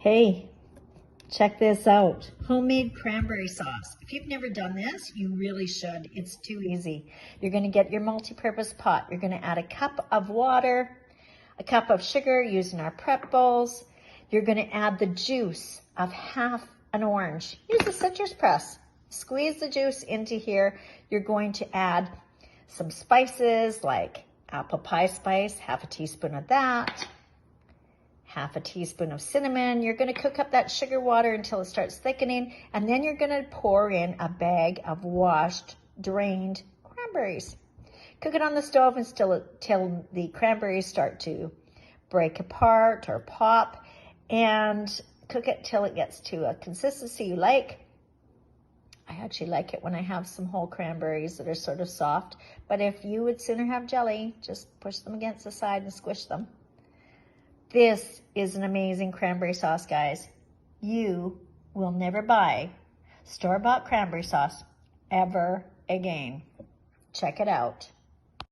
Hey, check this out. Homemade cranberry sauce. If you've never done this, you really should. It's too easy. You're going to get your multi-purpose pot. You're going to add a cup of water, a cup of sugar using our prep bowls. You're going to add the juice of half an orange. Use a citrus press. Squeeze the juice into here. You're going to add some spices like apple pie spice, half a teaspoon of that. Half a teaspoon of cinnamon. You're going to cook up that sugar water until it starts thickening, and then you're going to pour in a bag of washed, drained cranberries. Cook it on the stove until the cranberries start to break apart or pop, and cook it till it gets to a consistency you like. I actually like it when I have some whole cranberries that are sort of soft, but if you would sooner have jelly, just push them against the side and squish them. This is an amazing cranberry sauce, guys. You will never buy store-bought cranberry sauce ever again. Check it out.